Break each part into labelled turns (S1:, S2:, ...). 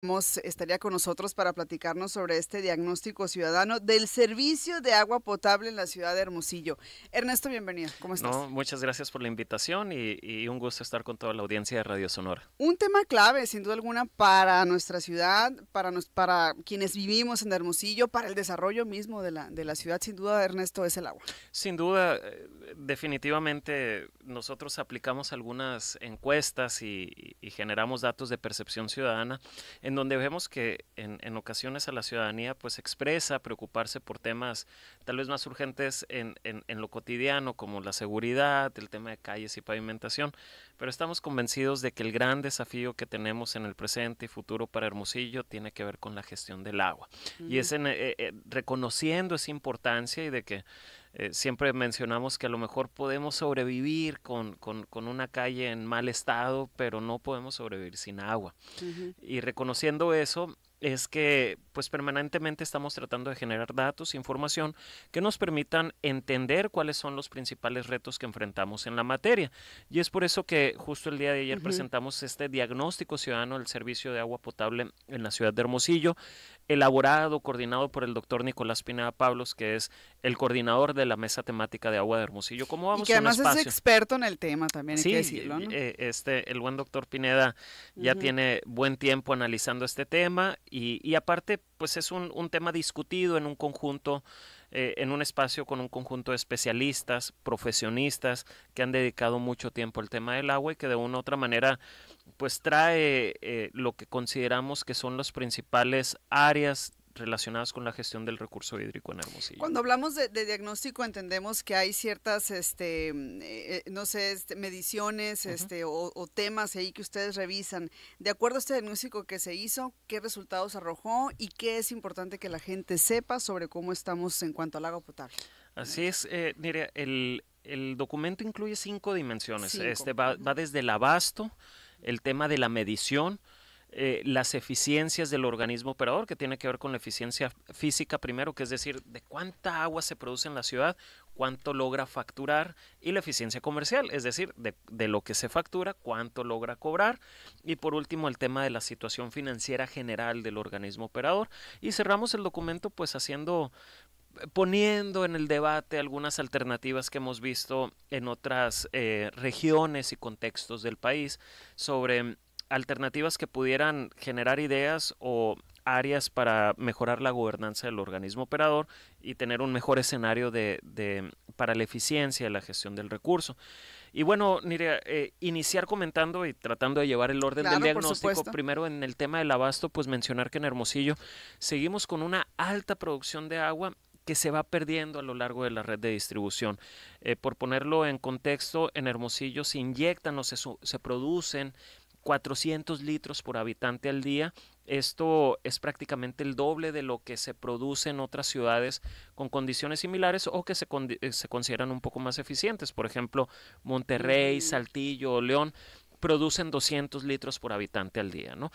S1: Estaría con nosotros para platicarnos sobre este diagnóstico ciudadano del servicio de agua potable en la ciudad de Hermosillo. Ernesto, bienvenido. ¿Cómo estás?
S2: No, muchas gracias por la invitación y un gusto estar con toda la audiencia de Radio Sonora.
S1: Un tema clave, sin duda alguna, para nuestra ciudad, para quienes vivimos en Hermosillo, para el desarrollo mismo de la ciudad, sin duda, Ernesto, es el agua.
S2: Sin duda, definitivamente nosotros aplicamos algunas encuestas y generamos datos de percepción ciudadana en donde vemos que en ocasiones a la ciudadanía pues expresa preocuparse por temas tal vez más urgentes en lo cotidiano como la seguridad, el tema de calles y pavimentación, pero estamos convencidos de que el gran desafío que tenemos en el presente y futuro para Hermosillo tiene que ver con la gestión del agua. Y es reconociendo esa importancia y de que siempre mencionamos que a lo mejor podemos sobrevivir con una calle en mal estado, pero no podemos sobrevivir sin agua. Y reconociendo eso, es que pues permanentemente estamos tratando de generar datos, información que nos permitan entender cuáles son los principales retos que enfrentamos en la materia. Y es por eso que justo el día de ayer presentamos este diagnóstico ciudadano del servicio de agua potable en la ciudad de Hermosillo, elaborado, coordinado por el doctor Nicolás Pineda Pablos, que es el coordinador de la mesa temática de agua de Hermosillo. ¿Cómo
S1: Y
S2: vamos
S1: que
S2: a un
S1: además es
S2: espacio?
S1: experto en el tema, también hay que
S2: Sí,
S1: decirlo, ¿no?
S2: el buen doctor Pineda ya tiene buen tiempo analizando este tema y aparte, pues es un tema discutido en un conjunto, en un espacio con un conjunto de especialistas, profesionistas que han dedicado mucho tiempo al tema del agua y que de una u otra manera, pues trae lo que consideramos que son las principales áreas relacionadas con la gestión del recurso hídrico en Hermosillo.
S1: Cuando hablamos de diagnóstico entendemos que hay ciertas, no sé, mediciones, o temas ahí que ustedes revisan. De acuerdo a este diagnóstico que se hizo, ¿qué resultados arrojó y qué es importante que la gente sepa sobre cómo estamos en cuanto al agua potable?
S2: Así es, mire, el documento incluye 5 dimensiones.
S1: Cinco.
S2: Va desde el abasto, el tema de la medición, las eficiencias del organismo operador, que tiene que ver con la eficiencia física primero, que es decir, de cuánta agua se produce en la ciudad, cuánto logra facturar, y la eficiencia comercial, es decir, de lo que se factura, cuánto logra cobrar, y por último el tema de la situación financiera general del organismo operador. Y cerramos el documento pues poniendo en el debate algunas alternativas que hemos visto en otras regiones y contextos del país sobre alternativas que pudieran generar ideas o áreas para mejorar la gobernanza del organismo operador y tener un mejor escenario para la eficiencia de la gestión del recurso. Y bueno, mira, iniciar comentando y tratando de llevar el orden del
S1: Claro, por
S2: diagnóstico,
S1: supuesto.
S2: primero en el tema del abasto, pues mencionar que en Hermosillo seguimos con una alta producción de agua que se va perdiendo a lo largo de la red de distribución. Por ponerlo en contexto, en Hermosillo se inyectan o se producen 400 litros por habitante al día. Esto es prácticamente el doble de lo que se produce en otras ciudades con condiciones similares o que se consideran un poco más eficientes. Por ejemplo, Monterrey, Saltillo o León producen 200 litros por habitante al día, ¿no?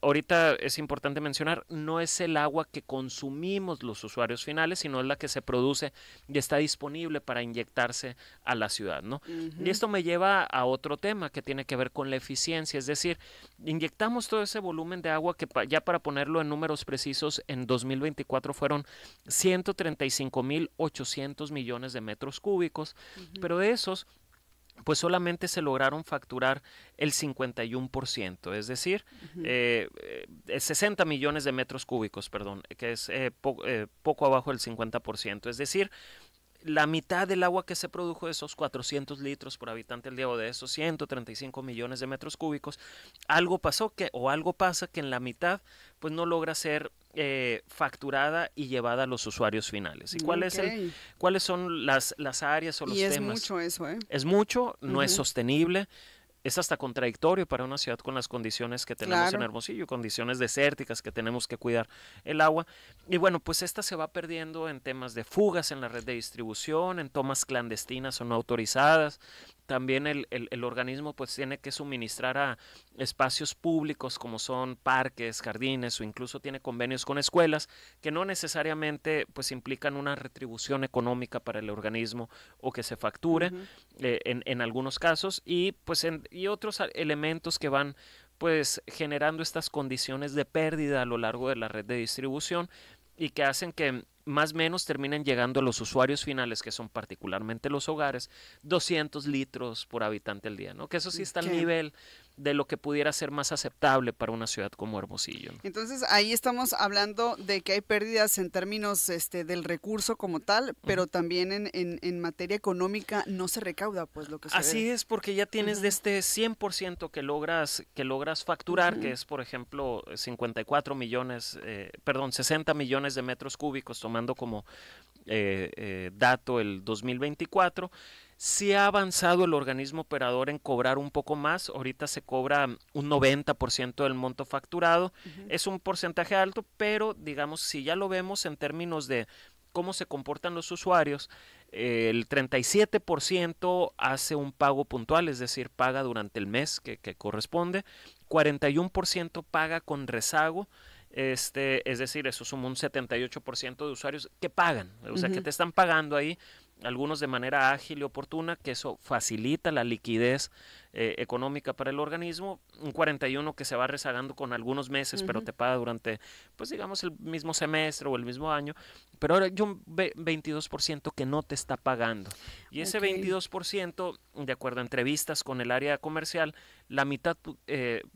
S2: Ahorita es importante mencionar, no es el agua que consumimos los usuarios finales, sino es la que se produce y está disponible para inyectarse a la ciudad, ¿no? Y esto me lleva a otro tema que tiene que ver con la eficiencia, es decir, inyectamos todo ese volumen de agua que ya para ponerlo en números precisos, en 2024 fueron 135.800 millones de metros cúbicos, pero de esos pues solamente se lograron facturar el 51%, es decir, 60 millones de metros cúbicos, perdón, que es poco abajo del 50%, es decir, la mitad del agua que se produjo de esos 400 litros por habitante al día o de esos 135 millones de metros cúbicos, algo pasa que en la mitad pues no logra ser facturada y llevada a los usuarios finales. ¿Y
S1: Ok.
S2: cuáles son las áreas o
S1: Y
S2: los
S1: es
S2: temas?
S1: mucho eso, ¿eh?
S2: Es mucho, no es sostenible, es hasta contradictorio para una ciudad con las condiciones que tenemos en
S1: Claro.
S2: Hermosillo, condiciones desérticas que tenemos que cuidar el agua. Y bueno, pues esta se va perdiendo en temas de fugas en la red de distribución, en tomas clandestinas o no autorizadas. También el organismo pues tiene que suministrar a espacios públicos como son parques, jardines o incluso tiene convenios con escuelas que no necesariamente pues implican una retribución económica para el organismo o que se facture en algunos casos y pues y otros elementos que van pues generando estas condiciones de pérdida a lo largo de la red de distribución y que hacen que más o menos terminen llegando a los usuarios finales, que son particularmente los hogares, 200 litros por habitante al día, ¿no? Que eso sí está al nivel de lo que pudiera ser más aceptable para una ciudad como Hermosillo, ¿no?
S1: Entonces ahí estamos hablando de que hay pérdidas en términos del recurso como tal, pero también en materia económica no se recauda pues lo que se
S2: Así
S1: debe.
S2: es, porque ya tienes de este 100% que logras facturar, que es por ejemplo 54 millones, 60 millones de metros cúbicos, tomando como dato el 2024. Sí ha avanzado el organismo operador en cobrar un poco más. Ahorita se cobra un 90% del monto facturado. Es un porcentaje alto, pero digamos, si ya lo vemos en términos de cómo se comportan los usuarios, el 37% hace un pago puntual, es decir, paga durante el mes que corresponde. 41% paga con rezago. Es decir, eso suma un 78% de usuarios que pagan, o sea, que te están pagando ahí, algunos de manera ágil y oportuna, que eso facilita la liquidez económica para el organismo. Un 41% que se va rezagando con algunos meses, pero te paga durante, pues digamos, el mismo semestre o el mismo año. Pero ahora hay un 22% que no te está pagando. Y ese 22%, de acuerdo a entrevistas con el área comercial, la mitad,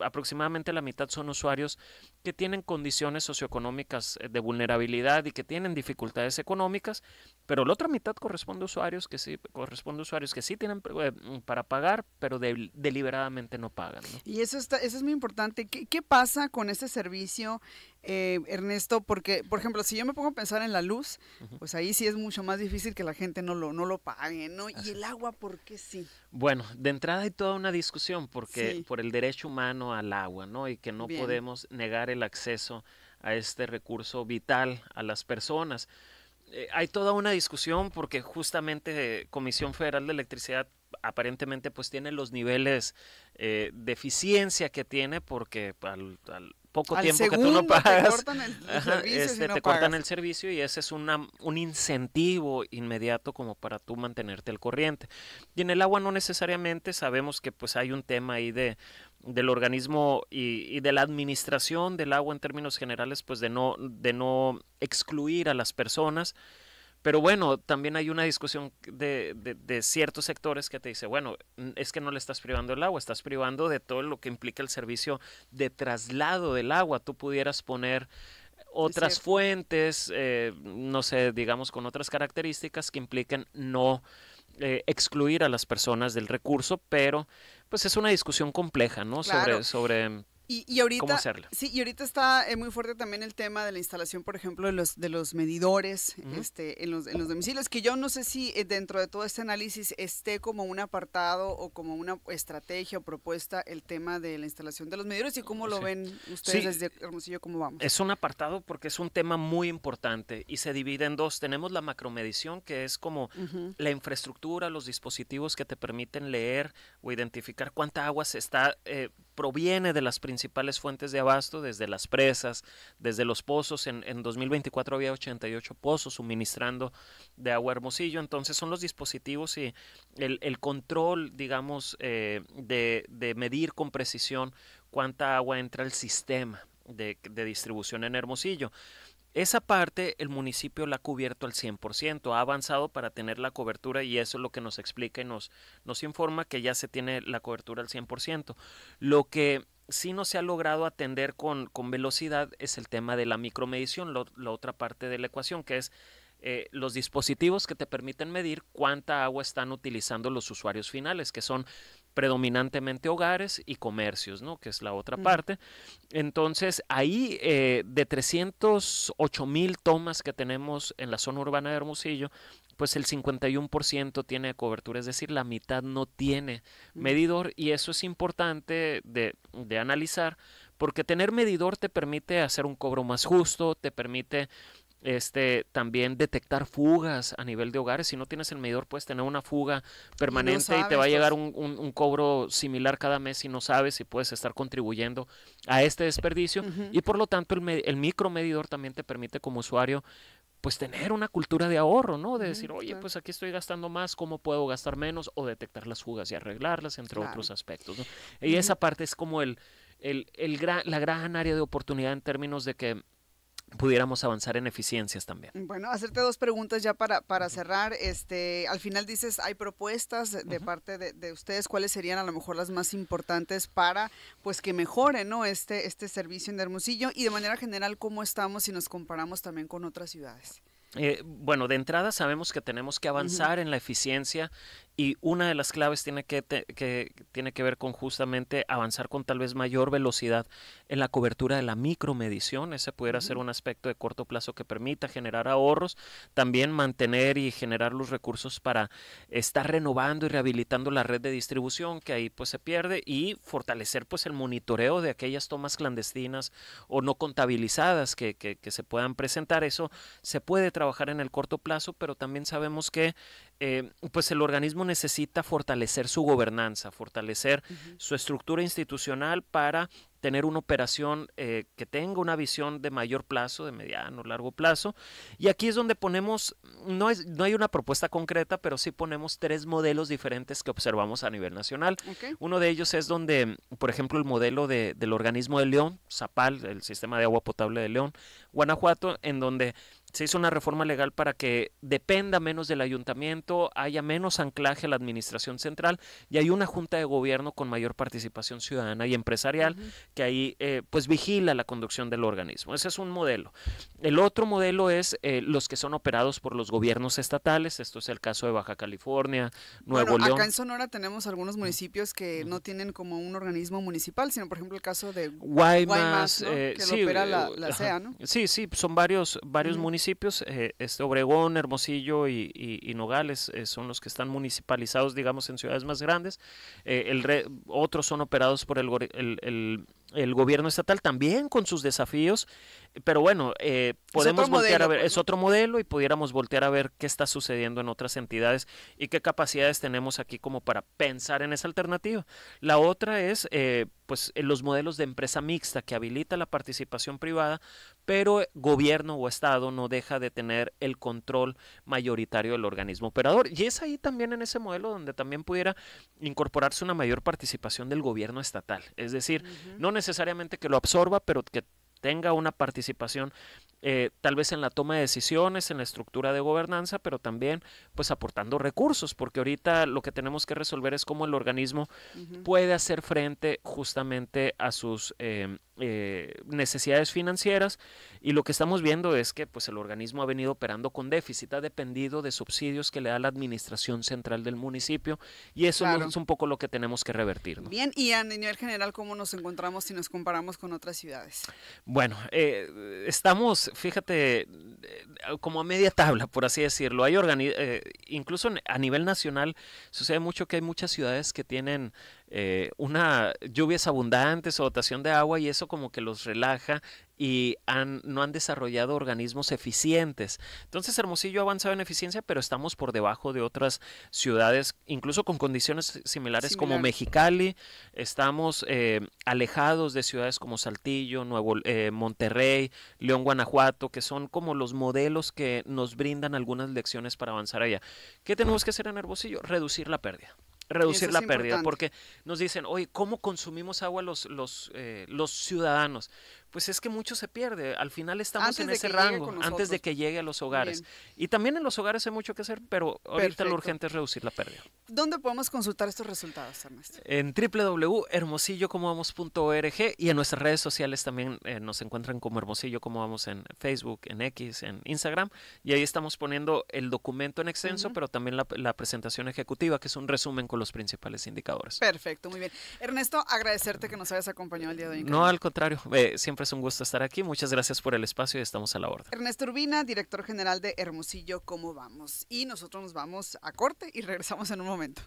S2: aproximadamente la mitad son usuarios que tienen condiciones socioeconómicas de vulnerabilidad y que tienen dificultades económicas, pero la otra mitad corresponde a usuarios que sí tienen para pagar, pero deliberadamente no pagan, ¿no?
S1: Y eso es muy importante. ¿Qué pasa con este servicio, Ernesto? Porque, por ejemplo, si yo me pongo a pensar en la luz, pues ahí sí es mucho más difícil que la gente no lo pague, ¿no? Y el agua, ¿por qué sí?
S2: Bueno, de entrada hay toda una discusión porque por el derecho humano al agua, ¿no? Y que no podemos negar el acceso a este recurso vital a las personas. Hay toda una discusión porque justamente Comisión Federal de Electricidad aparentemente pues tiene los niveles de eficiencia que tiene, porque al poco tiempo que tú no pagas, te cortan el servicio, y ese es un incentivo inmediato como para tú mantenerte al corriente. Y en el agua no necesariamente. Sabemos que pues hay un tema ahí del organismo y de la administración del agua en términos generales, pues de no excluir a las personas. Pero bueno, también hay una discusión de ciertos sectores que te dice, bueno, es que no le estás privando el agua, estás privando de todo lo que implica el servicio de traslado del agua. Tú pudieras poner otras fuentes, no sé, digamos con otras características que impliquen no excluir a las personas del recurso, pero pues es una discusión compleja, ¿no?
S1: Claro.
S2: Sobre
S1: y ahorita,
S2: ¿cómo hacerlo?
S1: Sí, y ahorita está muy fuerte también el tema de la instalación, por ejemplo, de los medidores en los domicilios, que yo no sé si dentro de todo este análisis esté como un apartado o como una estrategia o propuesta el tema de la instalación de los medidores, y cómo lo ven ustedes desde Hermosillo, cómo vamos.
S2: Es un apartado porque es un tema muy importante y se divide en dos. Tenemos la macromedición, que es como la infraestructura, los dispositivos que te permiten leer o identificar cuánta agua proviene de las principales fuentes de abasto, desde las presas, desde los pozos. En 2024 había 88 pozos suministrando de agua a Hermosillo. Entonces son los dispositivos y el control, digamos, de medir con precisión cuánta agua entra al sistema de distribución en Hermosillo. Esa parte el municipio la ha cubierto al 100%, ha avanzado para tener la cobertura, y eso es lo que nos explica y nos informa que ya se tiene la cobertura al 100%. Lo que sí no se ha logrado atender con velocidad es el tema de la micromedición, la otra parte de la ecuación, que es los dispositivos que te permiten medir cuánta agua están utilizando los usuarios finales, que son predominantemente hogares y comercios, ¿no? Que es la otra parte. Entonces, ahí de 308,000 tomas que tenemos en la zona urbana de Hermosillo, pues el 51% tiene cobertura, es decir, la mitad no tiene medidor, y eso es importante de analizar, porque tener medidor te permite hacer un cobro más justo, te permite también detectar fugas a nivel de hogares. Si no tienes el medidor, puedes tener una fuga permanente y te va a llegar un cobro similar cada mes y no sabes si puedes estar contribuyendo a este desperdicio. Y por lo tanto el micromedidor también te permite como usuario pues tener una cultura de ahorro, ¿no? De decir, oye, pues aquí estoy gastando más, ¿cómo puedo gastar menos? O detectar las fugas y arreglarlas, entre otros aspectos, ¿no? Y esa parte es como el la gran área de oportunidad en términos de que pudiéramos avanzar en eficiencias también.
S1: Bueno, hacerte dos preguntas ya para cerrar. Al final dices, hay propuestas de parte de ustedes, ¿cuáles serían a lo mejor las más importantes para pues que mejore, ¿no? este servicio en Hermosillo? Y de manera general, ¿cómo estamos si nos comparamos también con otras ciudades?
S2: Bueno, de entrada sabemos que tenemos que avanzar en la eficiencia y una de las claves tiene que ver con justamente avanzar con tal vez mayor velocidad en la cobertura de la micromedición. Ese pudiera ser un aspecto de corto plazo que permita generar ahorros, también mantener y generar los recursos para estar renovando y rehabilitando la red de distribución que ahí pues se pierde y fortalecer pues el monitoreo de aquellas tomas clandestinas o no contabilizadas que se puedan presentar. Eso se puede trabajar en el corto plazo, pero también sabemos que pues el organismo necesita fortalecer su gobernanza, fortalecer su estructura institucional para tener una operación que tenga una visión de mayor plazo, de mediano, largo plazo. Y aquí es donde ponemos, no hay una propuesta concreta, pero sí ponemos 3 modelos diferentes que observamos a nivel nacional. Uno de ellos es donde, por ejemplo, el modelo del organismo de León, Zapal, el sistema de agua potable de León, Guanajuato, en donde se hizo una reforma legal para que dependa menos del ayuntamiento, haya menos anclaje a la administración central y hay una junta de gobierno con mayor participación ciudadana y empresarial que ahí pues vigila la conducción del organismo. Ese es un modelo. El otro modelo es los que son operados por los gobiernos estatales. Esto es el caso de Baja California, Nuevo León.
S1: Acá en Sonora tenemos algunos municipios que no tienen como un organismo municipal, sino por ejemplo el caso de
S2: Guaymas,
S1: ¿no? Que lo opera la CEA, ¿no?
S2: Sí, son varios municipios. Obregón, Hermosillo y Nogales son los que están municipalizados, digamos, en ciudades más grandes. Otros son operados por el gobierno estatal, también con sus desafíos, pero bueno, podemos voltear a ver, es otro modelo y pudiéramos voltear a ver qué está sucediendo en otras entidades y qué capacidades tenemos aquí como para pensar en esa alternativa. La otra es pues los modelos de empresa mixta que habilita la participación privada, pero gobierno o estado no deja de tener el control mayoritario del organismo operador. Y es ahí también en ese modelo donde también pudiera incorporarse una mayor participación del gobierno estatal. Es decir, no necesariamente que lo absorba, pero que tenga una participación tal vez en la toma de decisiones, en la estructura de gobernanza, pero también pues aportando recursos, porque ahorita lo que tenemos que resolver es cómo el organismo puede hacer frente justamente a sus necesidades financieras, y lo que estamos viendo es que pues el organismo ha venido operando con déficit, ha dependido de subsidios que le da la administración central del municipio, y eso es un poco lo que tenemos que revertir, ¿no?
S1: Bien, y a nivel general, ¿cómo nos encontramos si nos comparamos con otras ciudades?
S2: Bueno, estamos, fíjate, como a media tabla, por así decirlo. Hay incluso a nivel nacional sucede mucho que hay muchas ciudades que tienen lluvias abundantes o dotación de agua, y eso como que los relaja y no han desarrollado organismos eficientes. Entonces Hermosillo ha avanzado en eficiencia, pero estamos por debajo de otras ciudades, incluso con condiciones similares como Mexicali. Estamos alejados de ciudades como Saltillo, Monterrey, León, Guanajuato, que son como los modelos que nos brindan algunas lecciones para avanzar allá. ¿Qué tenemos que hacer en Hermosillo? Reducir la pérdida. Reducir la pérdida, porque nos dicen, oye, ¿cómo consumimos agua los ciudadanos? Pues es que mucho se pierde, al final estamos en ese rango, antes de que llegue a los hogares. Bien. Y también en los hogares hay mucho que hacer, pero ahorita lo urgente es reducir la pérdida.
S1: ¿Dónde podemos consultar estos resultados, Ernesto?
S2: En www.hermosillocomovamos.org, y en nuestras redes sociales también nos encuentran como Hermosillo Como Vamos en Facebook, en X, en Instagram, y ahí estamos poniendo el documento en extenso, pero también la presentación ejecutiva, que es un resumen con los principales indicadores.
S1: Perfecto, muy bien. Ernesto, agradecerte que nos hayas acompañado el día de hoy.
S2: No, al contrario, siempre es un gusto estar aquí. Muchas gracias por el espacio y estamos a la orden.
S1: Ernesto Urbina, director general de Hermosillo Como Vamos. Y nosotros nos vamos a corte y regresamos en un momento.